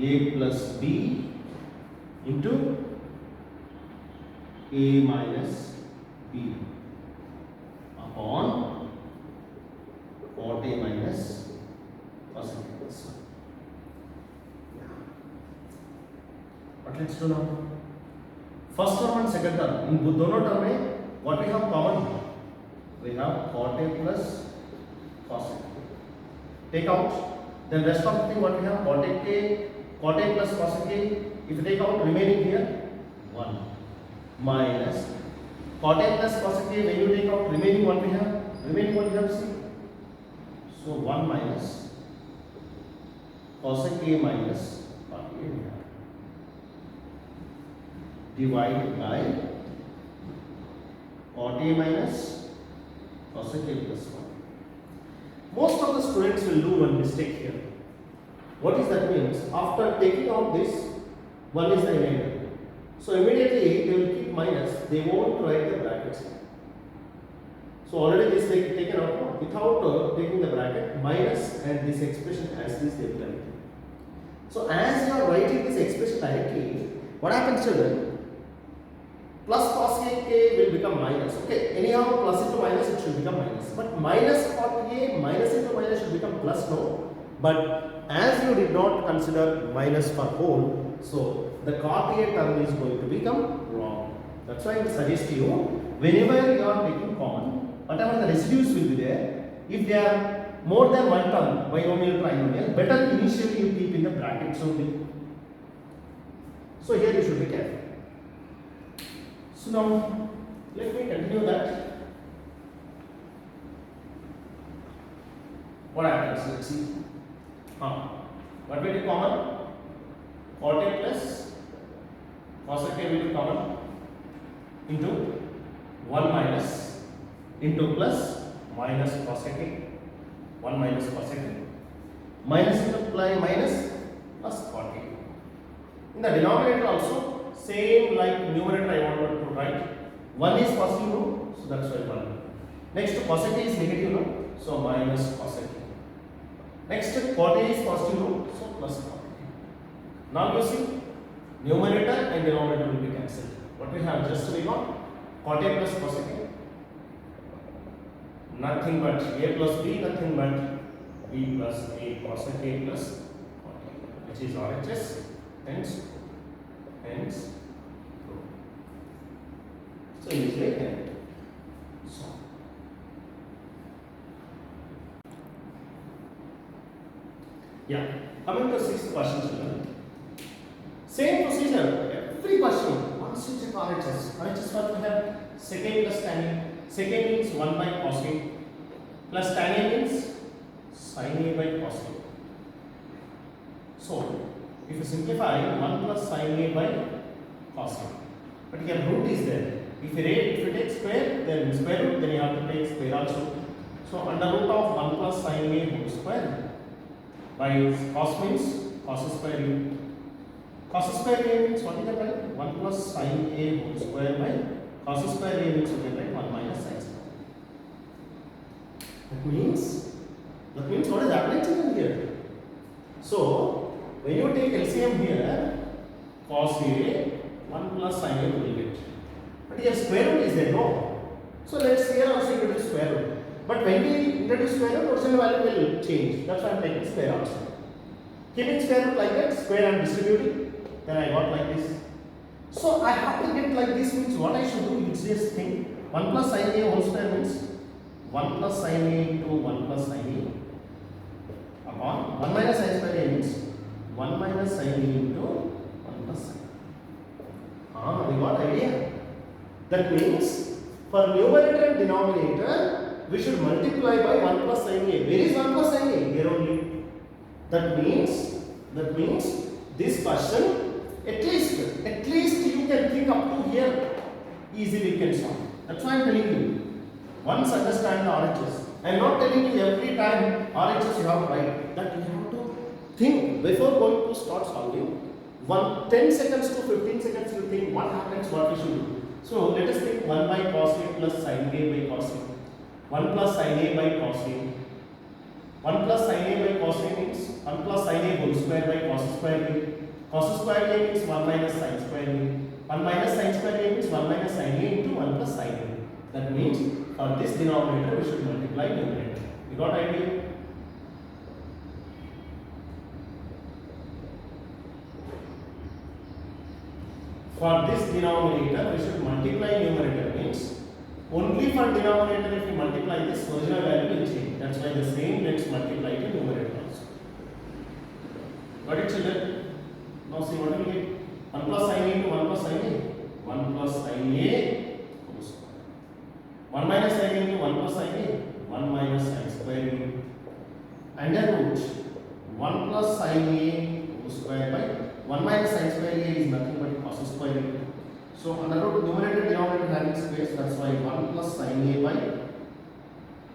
A plus B into A minus B upon cot A minus cosec A plus 1. What let's do now? First term and second term. In दोनों term में what we have common? We have cot A plus cosec A. Take out. Then rest of the thing what we have? Cot A plus cosec A. If you take out remaining here 1 minus cot A plus cosec A. When you take out remaining what we have? Remaining what we have, see? So 1 minus cosec A minus cot A we have. Divided by cot A minus cosec A plus 1. Most of the students will do one mistake here. What is that means? After taking out this, 1 is the remainder. So immediately they will keep minus, they won't write the brackets. So already this they taken out without taking the bracket, minus and this expression as this they will write. So as you are writing this expression directly, what happens, children? Plus cosec A will become minus. Okay, anyhow plus into minus it should become minus. But minus cot A minus into minus should become plus, no. But as you did not consider minus for whole, so the cot A term is going to become wrong. That's why I suggest you, whenever you are taking common, whatever the residues will be there, if they are more than one term binomial trinomial, better initially you keep in the brackets only. So here you should be careful. So now let me continue that. What happens? Let's see. What will be common? Cot A plus cosec A will be common into 1 minus into plus minus cosec A. 1 minus cosec A. Minus multiply minus plus cot A. In the denominator also, same like numerator I wanted to write. 1 is positive, no? So that's why 1. Next, cosec A is negative, no? So minus cosec A. Next, cot A is positive, no? So plus cot A. Now you see, numerator and denominator will be cancelled. What we have just we got cot A plus cosec A. Nothing but A plus B, nothing but B plus A cosec A plus cot A, which is RHS, hence. So easily I can solve. Yeah, coming to 6th question, children. Same procedure, every question. Once you check RHS what we have? Second plus tan A. Second means 1 by cos A plus tan A means sin A by cos A. So, if you simplify 1 plus sin A by cos A, but here root is there. If you take square, then square root, then you have to take square also. So, under root of 1 plus sin A whole square by cos means cos square A. Cos square A means what is that, right? 1 plus sin A whole square by cos square A means what is that, 1 minus sin square. That means what is happening here? So, when you take LCM here, cos A 1 plus sin A will get. But here square root is there, no? So let's here also introduce square root. But when we introduce square root, original value will change. That's why I am taking square also. Keeping square root like that, square and distributing, then I got like this. So I have to get like this means what I should do, you just think 1 plus sin A whole square means 1 plus sin A into 1 plus sin A upon 1 minus sin square A means 1 minus sin A into 1 plus sin. We got idea. That means for numerator and denominator, we should multiply by 1 plus sin A. Where is 1 plus sin A? Here only. That means this question, at least you can think up to here, easily you can solve. That's why I am telling you. Once understand the RHS. I am not telling you every time RHS you have to write. That you have to think before going to start solving. 10 seconds to 15 seconds you think what happens, what we should do. So let us think 1 by cos A plus sin A by cos A. 1 plus sin A by cos A. 1 plus sin A by cos A means 1 plus sin A whole square by cos square A. Cos square A means 1 minus sin square A. 1 minus sin square A means 1 minus sin A into 1 plus sin A. That means for this denominator we should multiply numerator. You got idea? For this denominator we should multiply numerator means only for denominator if you multiply this original value will change. That's why the same let's multiply the numerator also. Got it, children? Now see what we get. 1 plus sin A into 1 plus sin A. 1 plus sin A whole square. 1 minus sin A into 1 plus sin A. 1 minus sin square A. Under root 1 plus sin A whole square by 1 minus sin square A is nothing but cos square A. So under root numerator denominator having space, that's why 1 plus sin A by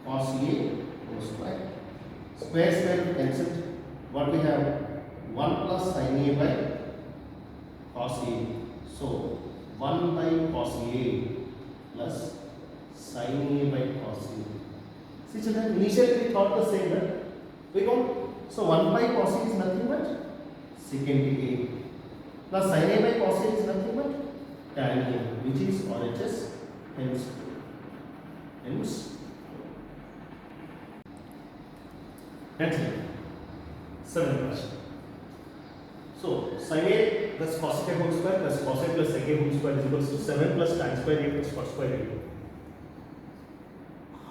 cos A whole square. Square cancelled. What we have? 1 plus sin A by cos A. So 1 by cos A plus sin A by cos A. See children, initially we thought the same, right? We got, so 1 by cos A is nothing but secant A plus sin A by cos A is nothing but tan A, which is RHS, hence. Next one, 7th question. So sin A plus cos A whole square plus cos A plus sec A whole square is equals to 7 plus tan square A plus cos square A.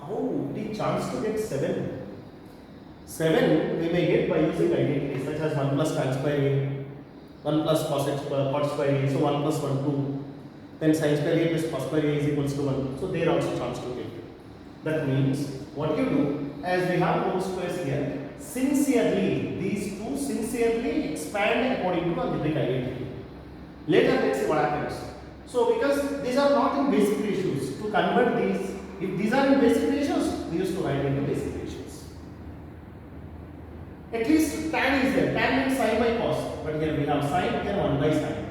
How the chance to get 7? 7 we may get by using identities such as 1 plus tan square a, 1 plus cos square a, so 1 plus 1 2. Then sin square a plus cos square a is equals to 1. So there also chance to get. That means what you do, as we have whole squares here, sincerely, these two sincerely expand according to algebraic identity. Later let's see what happens. So because these are not in basic ratios, to convert these, if these are in basic ratios, we used to write into basic ratios. At least tan is there. Tan means sin by cos, but here we have sin, here 1 by sin.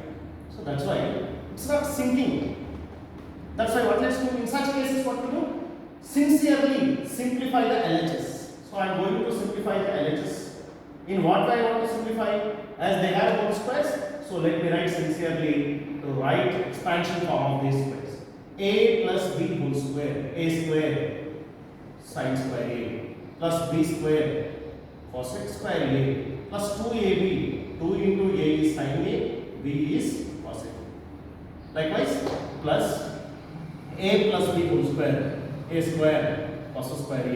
So that's why it's not sinking. That's why what let's do in such cases, what to do? Sincerely simplify the LHS. So I am going to simplify the LHS. In what way I want to simplify? As they have whole squares, so let me write sincerely to write expansion form of these squares. A plus b whole square, a square sin square a plus b square cos x square a plus 2ab, 2 into a is sin a, b is cos a. Likewise plus a plus b whole square, a square cos square a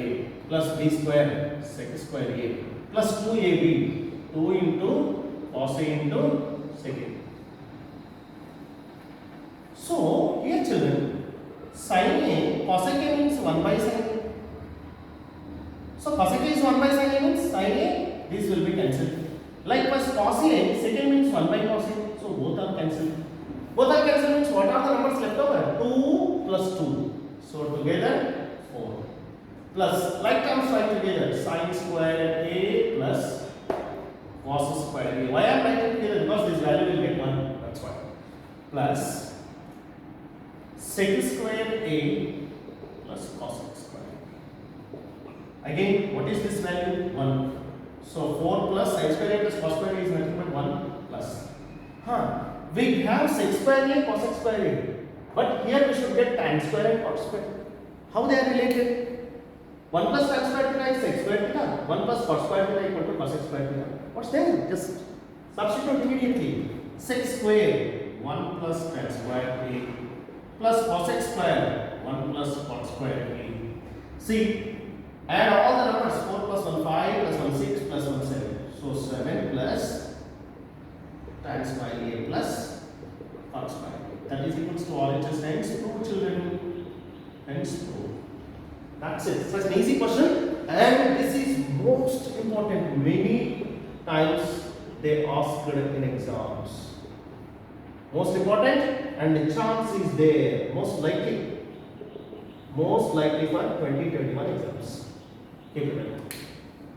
plus b square sec square a plus 2ab, 2 into cos a into sec a. So here children, sin a, cos a means 1 by sin a. So cos a is 1 by sin a means sin a, this will be cancelled. Likewise cos a, second means 1 by cos a, so both are cancelled. Both are cancelled means what are the numbers left over? 2 plus 2. So together 4. Plus like terms write together, sin square a plus cos square a. Why I am writing together? Because this value will get 1. That's why. Plus sec square a plus cos square. Again, what is this value? 1. So 4 plus sin square a plus cos square a is nothing but 1 plus. We have sec square a, cos square a. But here we should get tan square and cot square. How they are related? 1 plus tan square theta is sec square theta. 1 plus cot square theta equal to cos square theta. What's there? Just substitute immediately. Sec square 1 plus tan square a plus cos square 1 plus cot square a. See, add all the numbers 4 plus 1 5 plus 1 6 plus 1 7. So 7 plus tan square a plus cot square. That is equals to RHS hence 2 children, hence 2. That's it. Such an easy question, and this is most important. Many times they asked in exams. Most important, and the chance is there. Most likely for 2021 exams. Keep it in mind.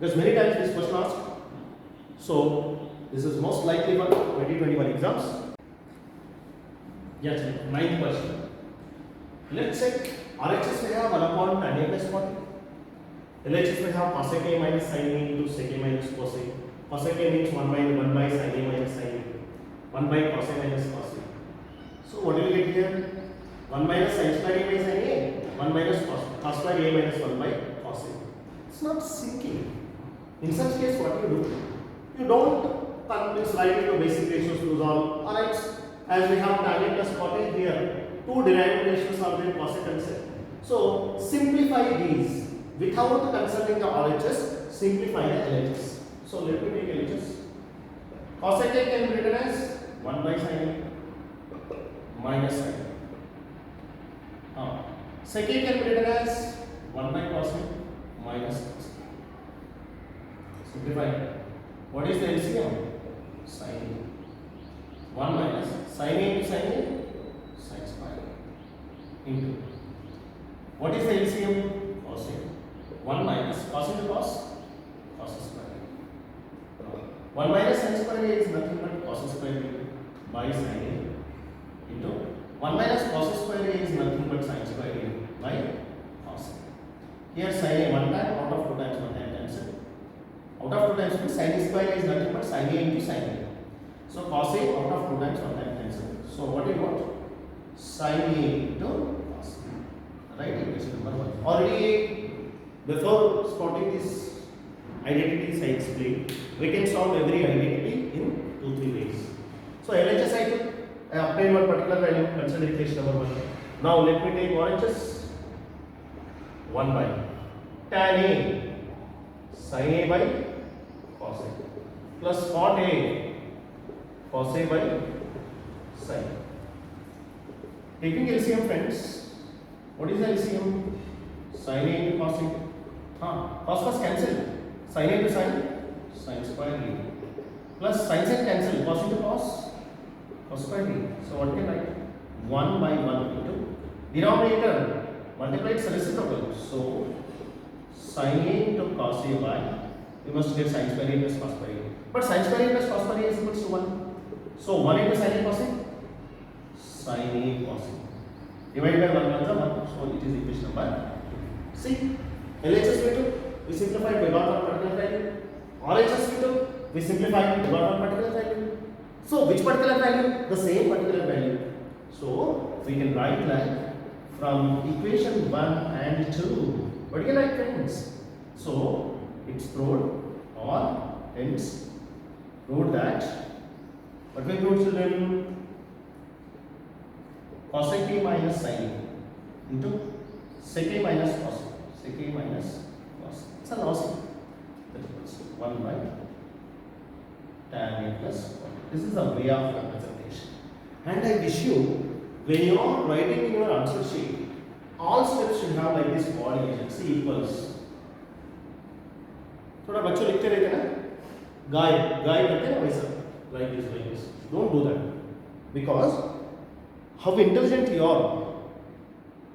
Because many times this question asked. So this is most likely for 2021 exams. Yes, ninth question. Let's check. RHS may have 1 upon tan a plus 40. LHS may have cos a minus sin a into sec a minus cos a. Cos a means 1 by sin a minus sin a. 1 by cos a minus cos a. So what do you get here? 1 minus sin square a by sin a. 1 minus cos square a minus 1 by cos a. It's not sinking. In such case, what you do? You don't write into basic ratios to solve. Alright. As we have tan a plus cot a here, 2 derived ratios are there, cos a concept. So simplify these without consulting the RHS, simplify the LHS. So let me take LHS. Cos a can be written as 1 by sin a minus sin a. Sec a can be written as 1 by cos a minus cos a. Simplify. What is the LCM? Sin a. 1 minus sin a into sin a, sin square into. What is the LCM? Cos a. 1 minus cos into cos, cos square. 1 minus sin square a is nothing but cos square a by sin a into 1 minus cos square a is nothing but sin square a by cos a. Here sin a 1 time, out of 2 times 1 time cancel. Out of 2 times sin square a is nothing but sin a into sin a. So cos a out of 2 times 1 time cancel. So what do you want? Sin a into cos a. Right? Equation number 1. Already before spotting these identities I explained, we can solve every identity in 2-3 ways. So LHS I took, I obtained one particular value, consider equation number 1. Now let me take RHS. 1 by tan a sin A by cos A plus cot A cos A by sin. Taking LCM, friends, what is the LCM? Sin A into cos A. Cos cancel. Sin A to sin square A plus sin cancel. Cos into cos square A. So what can I write? 1 by 1 into denominator multiply its reciprocal. So sin A into cos A by, we must get sin square A plus cos square A. But sin square A plus cos square A is equals to 1. So 1 into sin A cos A, sin A cos A. Divided by 1 plus 1. So it is equation number 2. See, LHS we took, we simplified, we got one particular value. RHS we took, we simplified, we got one particular value. So which particular value? The same particular value. So we can write like from equation 1 and 2. What do you like, friends? So it's proved, or hence proved that, what we proved, children? Cosec A minus sin A into sec A minus cos A. Sec A minus cos A. It's a lossy. That equals 1 by tan A plus 1. This is a way of representation. And I wish you, when you are writing in your answer sheet, all steps should have like this coordination. C equals. थोड़ा बच्चों लिखते रहते हैं ना, गाय करते हैं ना वैसा, like this. Don't do that, because how intelligent you are,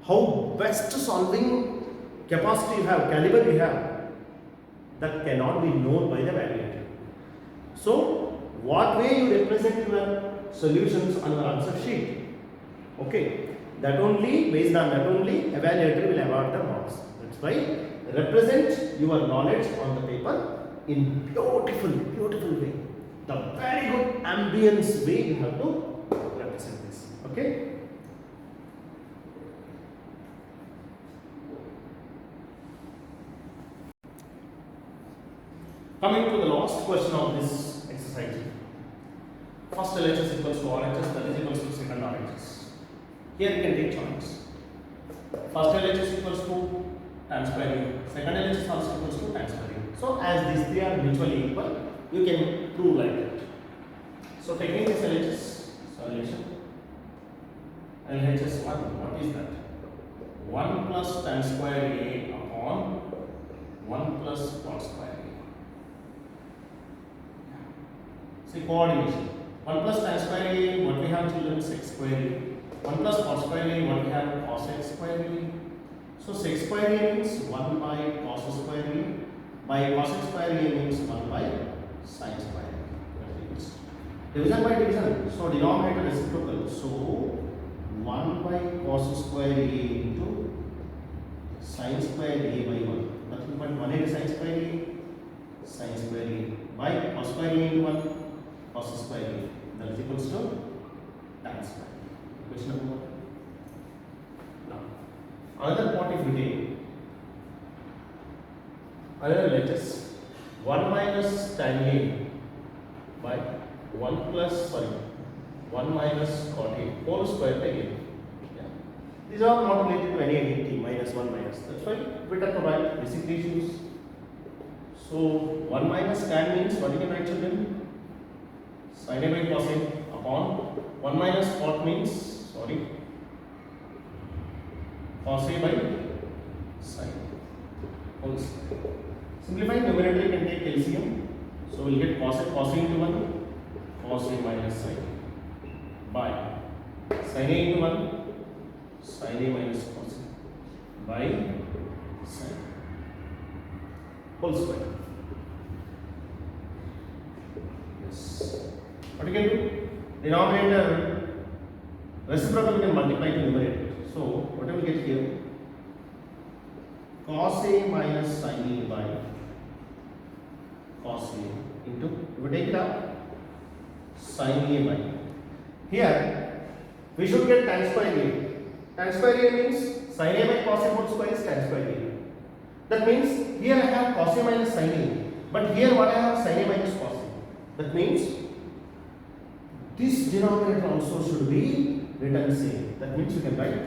how best solving capacity you have, caliber you have, that cannot be known by the evaluator. So what way you represent your solutions on your answer sheet, okay, that only, based on that only, evaluator will award the marks. That's why represent your knowledge on the paper in beautiful way, the very good ambience way you have to represent this. Okay. Coming to the last question of this exercise. First LHS equals to RHS, that is equals to second RHS. Here you can take choice. First LHS equals to tan square A, second LHS also equals to tan square A. So as these three are mutually equal, you can prove like that. So taking this LHS solution, LHS 1, what is that? 1 plus tan square A upon 1 plus cot square A. See, coordination. 1 plus tan square A, what we have, children? Sec square A. 1 plus cot square A, what we have? Cos x square A. So sec square A means 1 by cos square A. By cos square A means 1 by sin square A. Division by division. So denominator reciprocal. So 1 by cos square A into sin square A by 1. Nothing but 1 into sin square A, sin square A by cos square A into 1, cos square A. That is equals to tan square A. Question number 1. Now, another part if we take, let us 1 minus tan A by 1 minus cot A whole square by A. Yeah. These are not related to any entity, minus 1 minus. That's why we have to write basic ratios. So 1 minus tan means, what you can write, children? Sin A by cos A upon 1 minus cot means, cos A by sin whole square. Simplifying numerator, you can take LCM. So we'll get cos A into 1, cos A minus sin by sin A into 1, sin A minus cos A by sin whole square. Yes. What you can do? Denominator reciprocal, you can multiply the numerator. So what do we get here? Cos A minus sin A by cos A into, if we take it up, sin A by. Here we should get tan square A. Tan square A means sin A by cos A whole square is tan square A. That means here I have cos A minus sin A, but here what I have, sin A minus cos A. That means this denominator also should be written same. That means you can write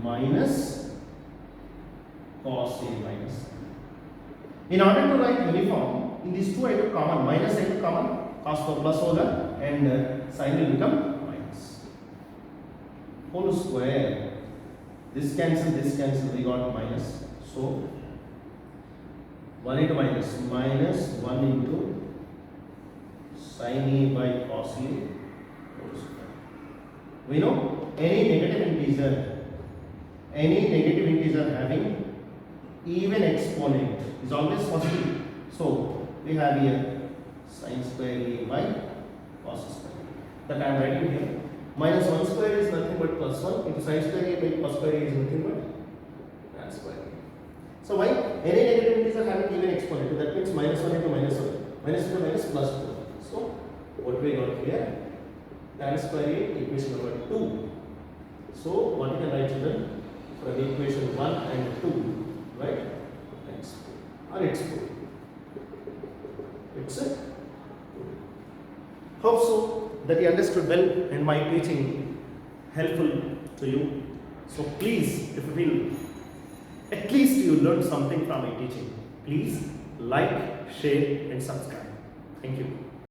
minus cos A minus sin. In order to write uniform, in these two I took common, minus I took common, cos को plus होगा and sin will become minus. Whole square. This cancel, we got minus. So 1 into minus, minus 1 into sin A by cos A whole square. We know any negative integer having even exponent is always positive. So we have here sin square A by cos square A. That I am writing here. Minus 1 square is nothing but plus 1 into sin square A by cos square A is nothing but tan square A. So why? Any negative integer having even exponent. So that means minus 1 into minus 1. Minus into minus plus 2. So what we got here? Tan square A, equation number 2. So what you can write children? From equation 1 and 2, right? Next. Or it's 2. It's it. Hope so that you understood well and my teaching helpful to you. So please, if you feel at least you learned something from my teaching, please like, share and subscribe. Thank you.